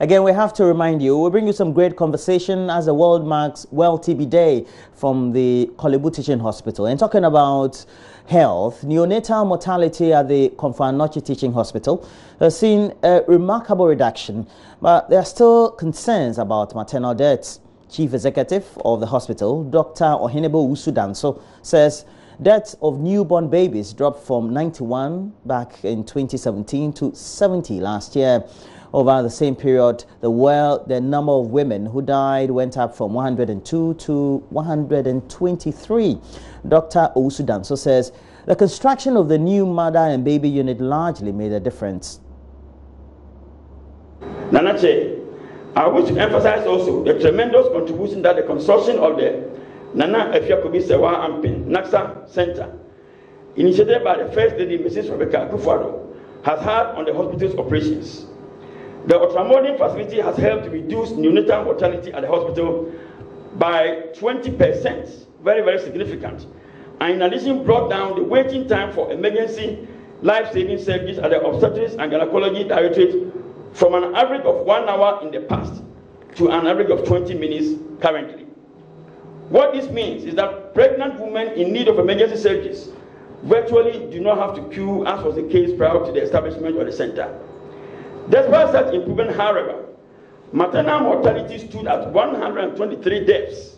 Again, we have to remind you, we'll bring you some great conversation as the world marks World TB Day from the Kolebu Teaching Hospital. And talking about health, neonatal mortality at the Komfo-Anokye Teaching Hospital has seen a remarkable reduction, but there are still concerns about maternal deaths. Chief Executive of the hospital, Dr. Ohenebo Usudanso, says deaths of newborn babies dropped from 91 back in 2017 to 70 last year. Over the same period, the number of women who died went up from 102 to 123. Dr. Usudanso says the construction of the new mother and baby unit largely made a difference. Nanache, I wish to emphasize also the tremendous contribution that the construction of the Nana Efiakobi Sewa Ampin Naksa Center, initiated by the First Lady Mrs. Rebecca Akufo-Addo, has had on the hospital's operations. The ultramodern facility has helped reduce neonatal mortality at the hospital by 20%, very, very significant, and in addition brought down the waiting time for emergency life-saving services at the Obstetrics and Gynecology Directorate from an average of 1 hour in the past to an average of 20 minutes currently. What this means is that pregnant women in need of emergency surgeries virtually do not have to queue, as was the case prior to the establishment of the center. Despite such improvement, however, maternal mortality stood at 123 deaths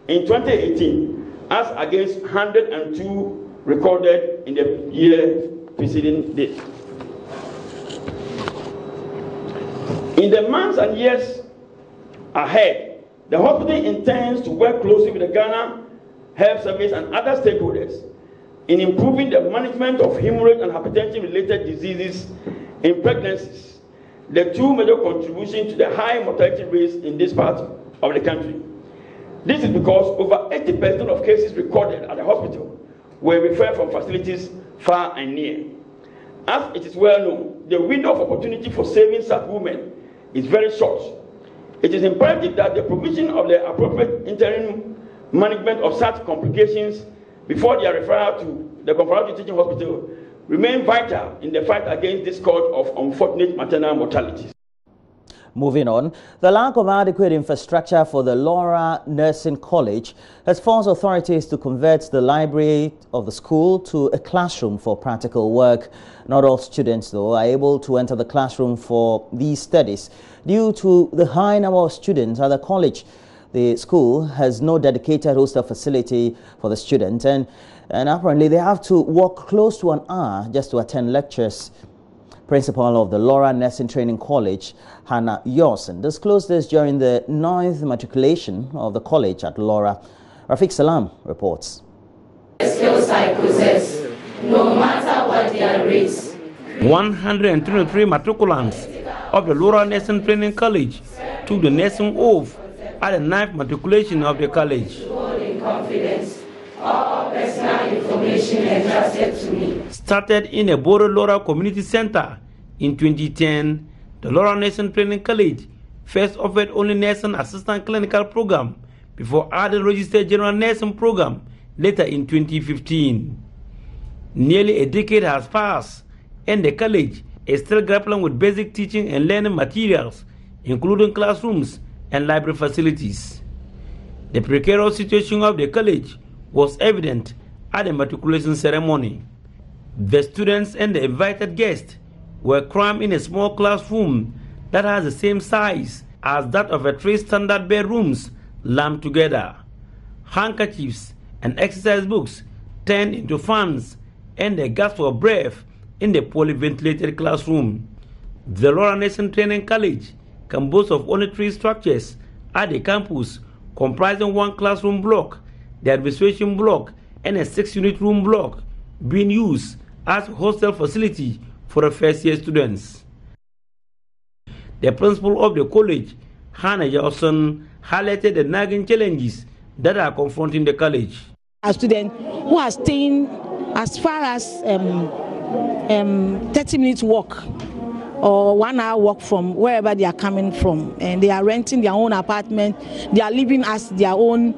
in 2018 as against 102 recorded in the year preceding this. In the months and years ahead, the hospital intends to work closely with the Ghana Health Service and other stakeholders in improving the management of hemorrhage and hypertension-related diseases in pregnancies, the two major contributions to the high mortality rates in this part of the country. This is because over 80% of cases recorded at the hospital were referred from facilities far and near. As it is well known, the window of opportunity for saving such women is very short. It is imperative that the provision of the appropriate interim management of such complications before their referral to the Komfo-Anokye Teaching Hospital remain vital in the fight against this cause of unfortunate maternal mortality. Moving on, the lack of adequate infrastructure for the Laura Nursing College has forced authorities to convert the library of the school to a classroom for practical work. Not all students, though, are able to enter the classroom for these studies due to the high number of students at the college. The school has no dedicated hostel facility for the students, and apparently they have to walk close to an hour just to attend lectures. Principal of the Laura Nursing Training College, Hannah Yorson, disclosed this during the 9th matriculation of the college at Laura. Rafiq Salam reports. The skills I possess, no matter what their race. 123 matriculants of the Laura Nursing Training College took the nursing oath at the 9th matriculation of the college. In confidence, all personal information entrusted to me. Started in a Boro Laura Community Center in 2010, the Laura Nursing Training College first offered only nursing assistant clinical program before adding registered general nursing program later in 2015. Nearly a decade has passed, and the college is still grappling with basic teaching and learning materials, including classrooms and library facilities. The precarious situation of the college was evident at the matriculation ceremony. The students and the invited guests were crammed in a small classroom that has the same size as that of 3 standard bedrooms lumped together. Handkerchiefs and exercise books turned into fans, and the gasp for breath in the poorly ventilated classroom. The Laura Nursing Training College can boast of only 3 structures at the campus, comprising 1 classroom block, the administration block, and a 6-unit room block being used as a hostel facility for the first-year students. The principal of the college, Hannah Yorson, highlighted the nagging challenges that are confronting the college. A student who are staying as far as 30 minutes walk or 1 hour walk from wherever they are coming from, and they are renting their own apartment, they are living as their own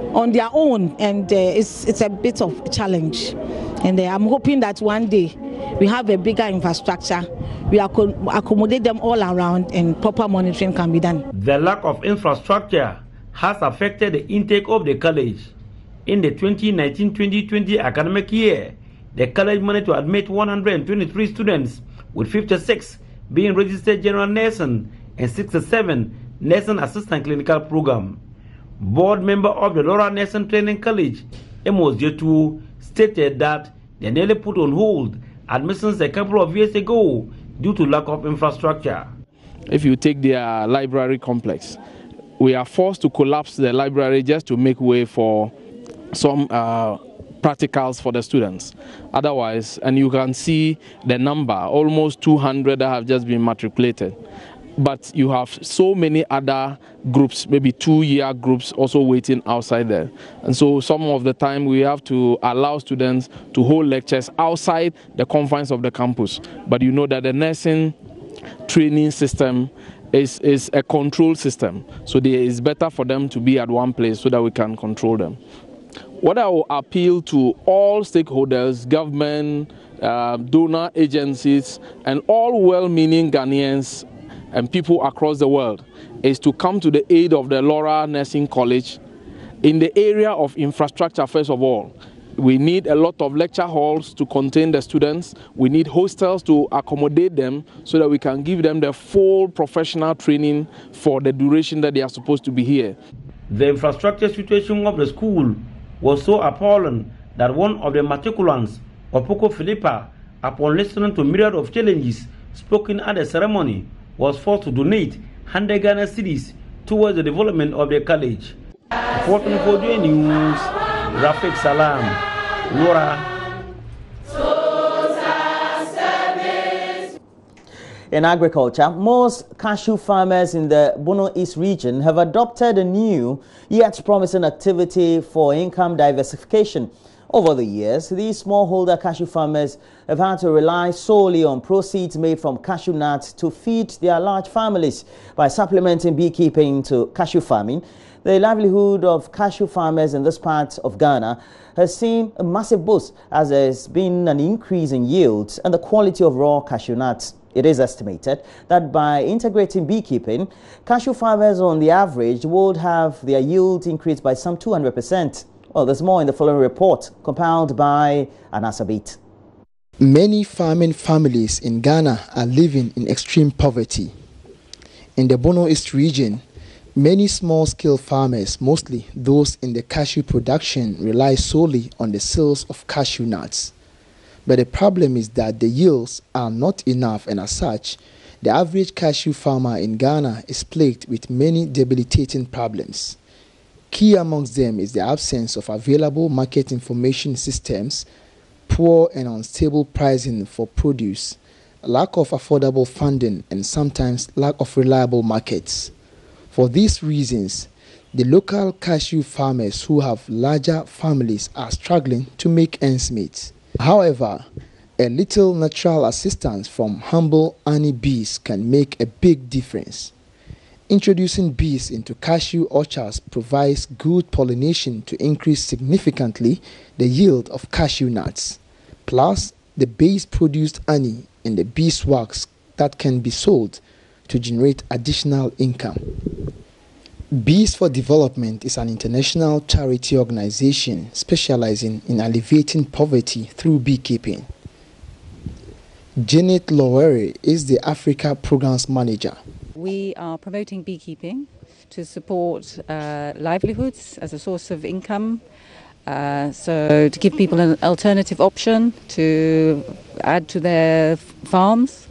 on their own, and it's a bit of a challenge. And I'm hoping that one day we have a bigger infrastructure, we accommodate them all around, and proper monitoring can be done. The lack of infrastructure has affected the intake of the college. In the 2019-2020 academic year, the college managed to admit 123 students, with 56 being registered general nursing and 67 nursing assistant clinical program. Board member of the Laura Nursing Training College, Amos Jetu, stated that they nearly put on hold admissions a couple of years ago due to lack of infrastructure. If you take their library complex, we are forced to collapse the library just to make way for some practicals for the students. Otherwise, and you can see the number, almost 200 that have just been matriculated. But you have so many other groups, maybe 2-year groups also waiting outside there. And so some of the time we have to allow students to hold lectures outside the confines of the campus. But you know that the nursing training system is a control system. So it is better for them to be at one place so that we can control them. What I will appeal to all stakeholders, government, donor agencies, and all well-meaning Ghanaians and people across the world is to come to the aid of the Laura Nursing College in the area of infrastructure. First of all, we need a lot of lecture halls to contain the students. We need hostels to accommodate them so that we can give them the full professional training for the duration that they are supposed to be here. The infrastructure situation of the school was so appalling that one of the matriculants, Opoko Philippa, upon listening to myriad of challenges spoken at the ceremony, was forced to donate 100 Ghana cedis towards the development of the college. Reporting for JoyNews, Rafik Salam, Laura. In agriculture, most cashew farmers in the Bono East region have adopted a new yet promising activity for income diversification. Over the years, these smallholder cashew farmers have had to rely solely on proceeds made from cashew nuts to feed their large families. By supplementing beekeeping to cashew farming, the livelihood of cashew farmers in this part of Ghana has seen a massive boost, as there has been an increase in yields and the quality of raw cashew nuts. It is estimated that by integrating beekeeping, cashew farmers on the average would have their yield increased by some 200%. Well, there's more in the following report, compiled by Anasabit. Many farming families in Ghana are living in extreme poverty. In the Bono East region, many small-scale farmers, mostly those in the cashew production, rely solely on the sales of cashew nuts. But the problem is that the yields are not enough, and as such, the average cashew farmer in Ghana is plagued with many debilitating problems. Key amongst them is the absence of available market information systems, poor and unstable pricing for produce, lack of affordable funding, and sometimes lack of reliable markets. For these reasons, the local cashew farmers who have larger families are struggling to make ends meet. However, a little natural assistance from humble honey bees can make a big difference. Introducing bees into cashew orchards provides good pollination to increase significantly the yield of cashew nuts. Plus, the bees produce honey and the beeswax that can be sold to generate additional income. Bees for Development is an international charity organization specializing in alleviating poverty through beekeeping. Janet Lowere is the Africa Programs Manager. We are promoting beekeeping to support livelihoods as a source of income, so to give people an alternative option to add to their farms.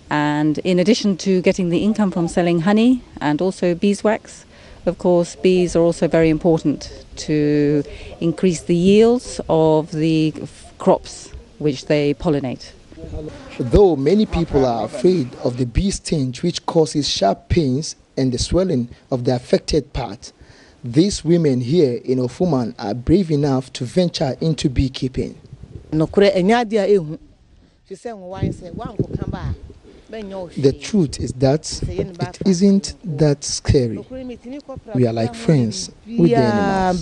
And in addition to getting the income from selling honey and also beeswax, of course, bees are also very important to increase the yields of the crops which they pollinate. Though many people are afraid of the bee sting, which causes sharp pains and the swelling of the affected part, these women here in Ofuman are brave enough to venture into beekeeping. The truth is that it isn't that scary. We are like friends with the animals.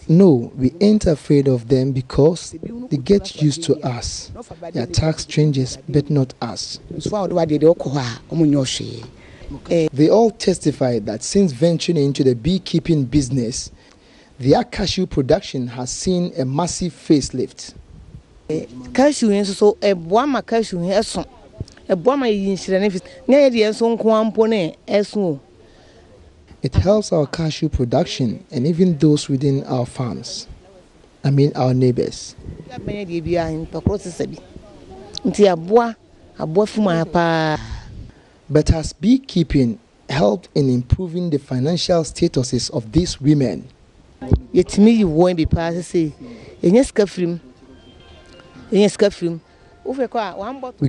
No, we ain't afraid of them because they get used to us. They attack strangers, but not us. They all testify that since venturing into the beekeeping business, their cashew production has seen a massive facelift. It helps our cashew production and even those within our farms. I mean our neighbors. But has beekeeping helped in improving the financial statuses of these women? We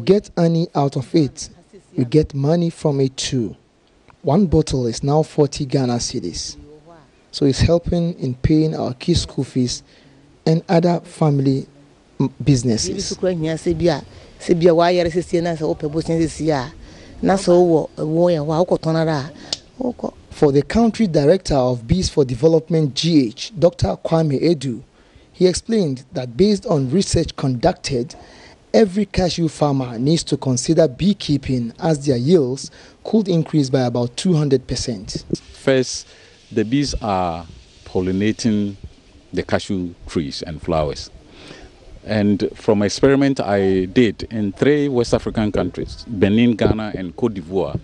get honey out of it. We get money from it too. One bottle is now 40 Ghana cedis. So it's helping in paying our kids' school fees and other family businesses. For the country director of Bees for Development GH, Dr. Kwame Edu, he explained that based on research conducted, every cashew farmer needs to consider beekeeping as their yields could increase by about 200%. First, the bees are pollinating the cashew trees and flowers. And from an experiment I did in 3 West African countries, Benin, Ghana, and Cote d'Ivoire,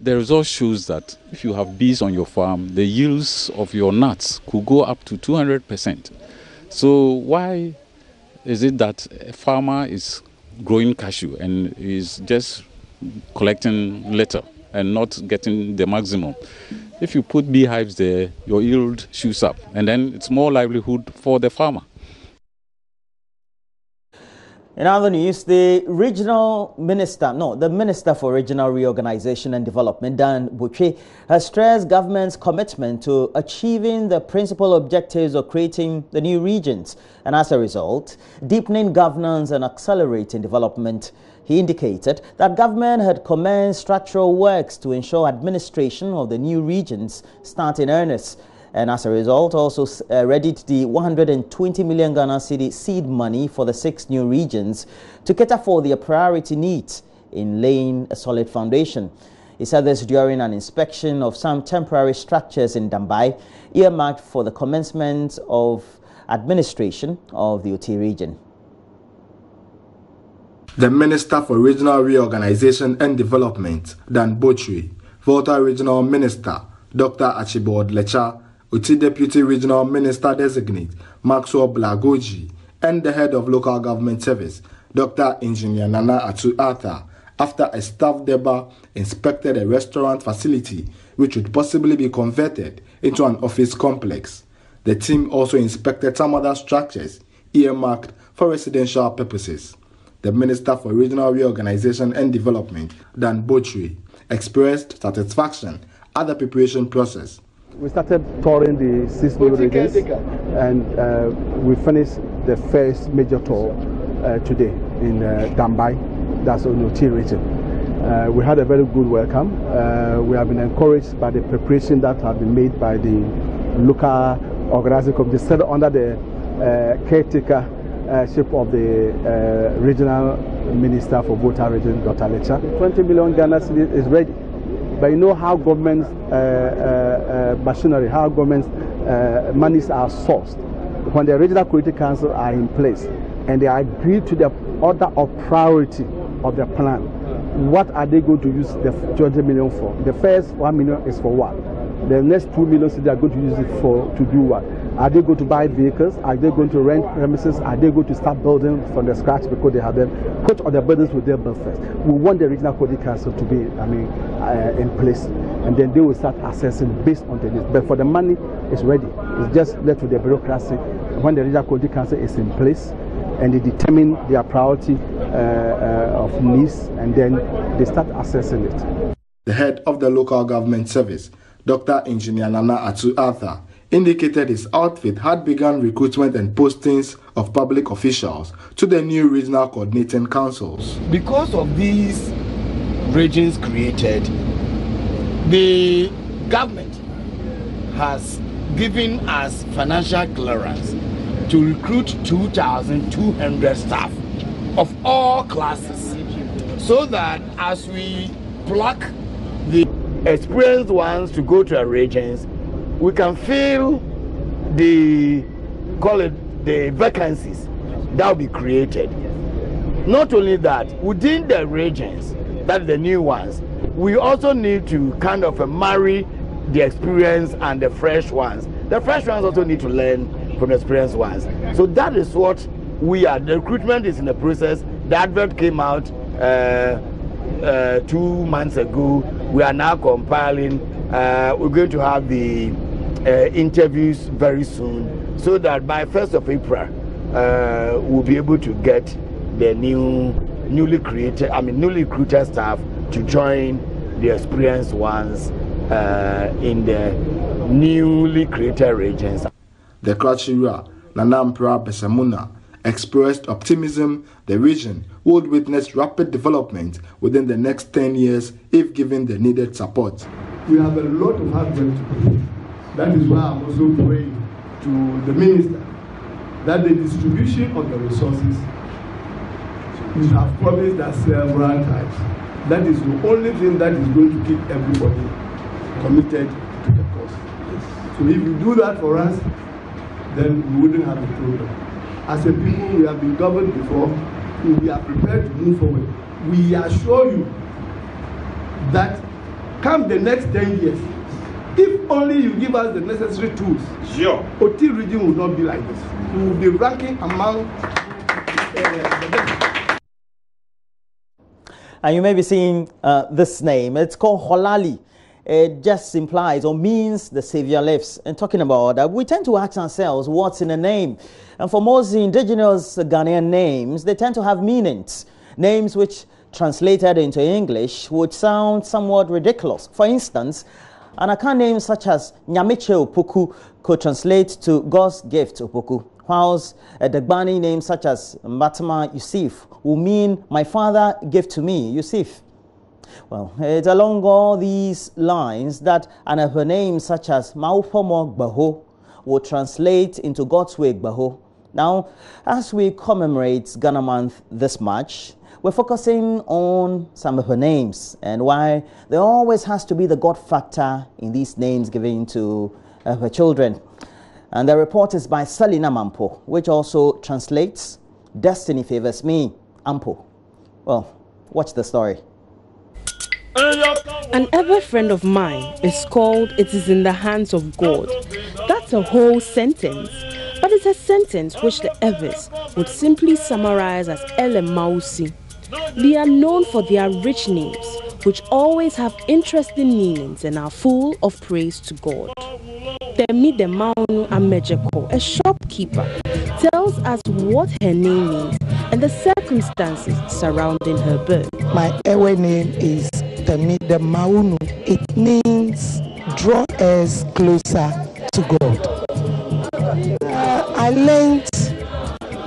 the result shows that if you have bees on your farm, the yields of your nuts could go up to 200%. So why is it that a farmer is growing cashew and is just collecting little and not getting the maximum? If you put beehives there, your yield shoots up, and then it's more livelihood for the farmer. In other news, the Minister for Regional Reorganization and Development, Dan Butchie, has stressed government's commitment to achieving the principal objectives of creating the new regions, and as a result, deepening governance and accelerating development. He indicated that government had commenced structural works to ensure administration of the new regions start in earnest. And as a result, also readied the 120 million Ghana cedi seed money for the 6 new regions to cater for their priority needs in laying a solid foundation. He said this during an inspection of some temporary structures in Dambai, earmarked for the commencement of administration of the Oti region. The Minister for Regional Reorganization and Development, Dan Butchie, Volta Regional Minister, Dr. Archibald Lecha, Uti Deputy Regional Minister Designate, Maxwell Blagoji, and the Head of Local Government Service, Dr. Engineer Nana Atu Arthur, after a staff deba inspected a restaurant facility which would possibly be converted into an office complex. The team also inspected some other structures earmarked for residential purposes. The Minister for Regional Reorganization and Development, Dan Butchie, expressed satisfaction at the preparation process. We started touring the 6 new regions, and we finished the first major tour today in Dambai, that's on the Oti region. We had a very good welcome. We have been encouraged by the preparation that have been made by the local organizing committee set under the caretakership of the regional minister for Volta region, Dr. Lecha. 20 million Ghana cedis is ready. But you know how government machinery, how government monies are sourced. When the regional coordinating council are in place and they agree to the order of priority of the plan, what are they going to use the 20 million for? The first 1 million is for what? The next 2 million they are going to use it for to do what? Are they going to buy vehicles? Are they going to rent premises? Are they going to start building from the scratch because they have them? Which of the buildings will they build first? We want the regional coordinating council to be, in place, and then they will start assessing based on the needs. But for the money, it's ready. It's just left to the bureaucracy. When the regional coordinating council is in place, and they determine their priority of needs, and then they start assessing it. The head of the local government service, Dr. Engineer Nana Atu Arthur, indicated his outfit had begun recruitment and postings of public officials to the new regional coordinating councils. Because of these regions created, the government has giving us financial clearance to recruit 2,200 staff of all classes, so that as we pluck the experienced ones to go to our regions, we can fill the vacancies that will be created. Not only that, within the regions, that is the new ones, we also need to kind of marry the experienced and the fresh ones. The fresh ones also need to learn from the experienced ones. So that is what we are. The recruitment is in the process. The advert came out 2 months ago. We are now compiling. We're going to have the interviews very soon, so that by 1st of April, we'll be able to get the newly recruited staff to join the experienced ones in the newly created regions. The Krachira Nanampra Besamuna expressed optimism the region would witness rapid development within the next 10 years if given the needed support. We have a lot of hard work to do. That is why I'm also praying to the minister that the distribution of the resources, we have promised that several times. That is the only thing that is going to keep everybody committed to the cause. So if you do that for us, then we wouldn't have a problem. As a people, we have been governed before. We are prepared to move forward. We assure you that come the next 10 years, if only you give us the necessary tools, sure, OT region will not be like this. We will be ranking among the best. And you may be seeing this name. It's called Holali. It just implies or means the Savior lives. And talking about that, we tend to ask ourselves, what's in a name? And for most indigenous Ghanaian names, they tend to have meanings. Names which, translated into English, would sound somewhat ridiculous. For instance, an Akan name such as Nyamiche Opoku could translate to God's gift Opoku, whilst a Dagbani name such as Mbatama Yusuf will mean my father gave to me, Yusuf. Well, it's along all these lines that an Ewe name such as Maupomo Gbaho will translate into God's way Gbaho. Now, as we commemorate Ghana Month this March, we're focusing on some Ewe names and why there always has to be the God factor in these names given to Ewe children. And the report is by Selina Mampo, which also translates Destiny favors me, Ampo. Well, watch the story. An ever friend of mine is called It Is in the Hands of God. That's a whole sentence, but it's a sentence which the Evers would simply summarize as Ele Mausi. They are known for their rich names, which always have interesting meanings and are full of praise to God. Temi de Maunu Amejeko, a shopkeeper, tells us what her name means and the circumstances surrounding her birth. My Ewe name is Temi de Maunu. It means draw us closer to God. I learned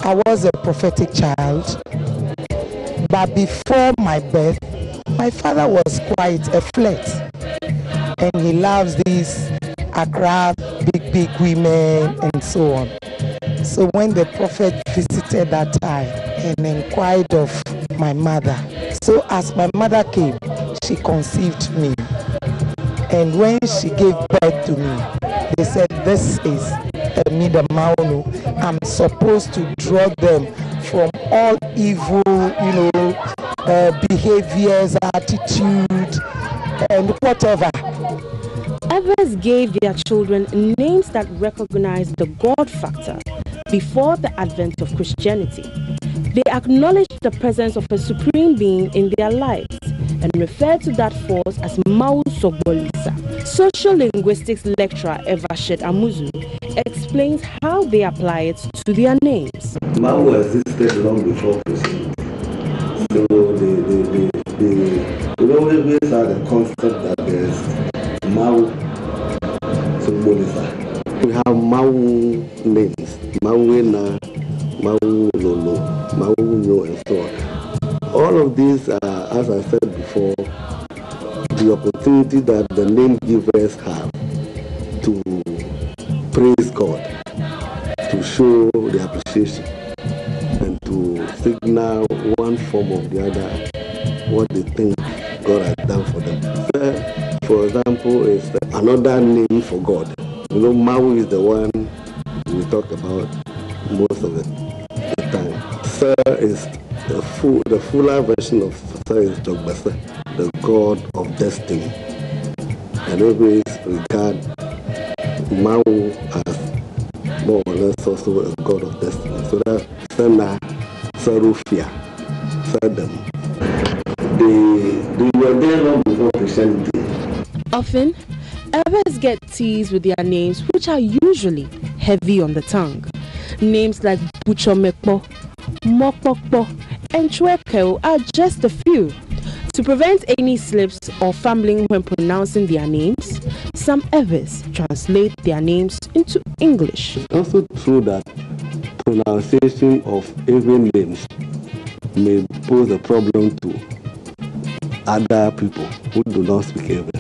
I was a prophetic child, but before my birth, my father was quite a flirt, and he loves these Accra, big women and so on. So when the prophet visited that time and inquired of my mother, so as my mother came, she conceived me. And when she gave birth to me, they said, this is Temi de Maunu. I'm supposed to draw them from all evil, behaviors, attitude, and whatever. Others gave their children names that recognized the God factor before the advent of Christianity. They acknowledged the presence of a supreme being in their lives and referred to that force as Mau Sogbolisa. Social linguistics lecturer Evashed Amuzu explains how they apply it to their names. Mau existed long before Christianity. So we always had the concept that there's Mau Sogbolisa. We have Mau names, Mauena, Mau Lolo, Mau Nyo, and so on. All of these are, as I said before, the opportunity that the name givers have to praise God, to show the appreciation, and to signal one form or the other what they think God has done for them. Sir, for example, is another name for God. You know, Maui is the one we talk about most of the time. Sir is the fuller version of Sir is Dogbasa, the God of destiny. And always regard Maui as more or less also a God of destiny. So that's Sana, Sarufia, Sadam. They were there long before Christianity. Often, Evers get teased with their names, which are usually heavy on the tongue. Names like Buchomekpo, Mokpokpo, and Chwekeo are just a few. To prevent any slips or fumbling when pronouncing their names, some Evers translate their names into English. It's also true that pronunciation of Ewe names may pose a problem to other people who do not speak Ewe.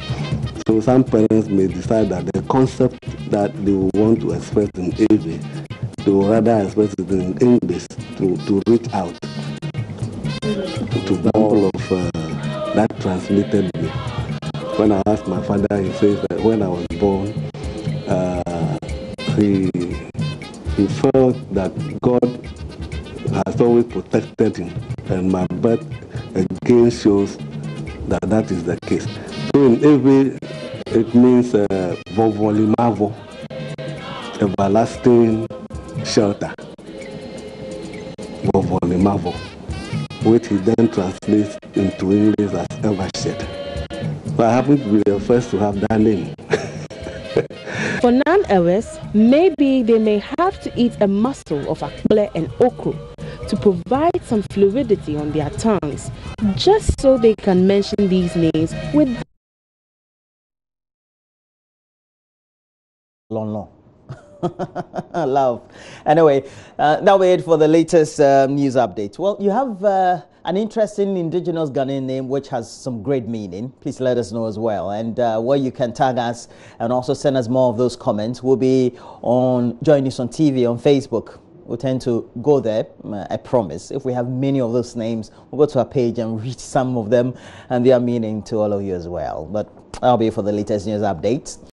So some parents may decide that the concept that they want to express in Ewe, they will rather express it in English to reach out to all of that transmitted me. When I asked my father, he says that when I was born, he felt that God has always protected him, and my birth again shows that that is the case. So in every, it means Vovolimavo, everlasting shelter, Vovolimavo, which he then translates into English as Evershed. So I happen to be the first to have that name. For non-Ewes, maybe they may have to eat a morsel of akple and okra to provide some fluidity on their tongues, just so they can mention these names with long. Love. Anyway, that'll be it for the latest news update. Well, you have an interesting indigenous Ghanaian name which has some great meaning. Please let us know as well. And where you can tag us and also send us more of those comments will be on JoyNews on TV on Facebook. We'll tend to go there, I promise. If we have many of those names, we'll go to our page and read some of them and their meaning to all of you as well. But that'll be for the latest news updates.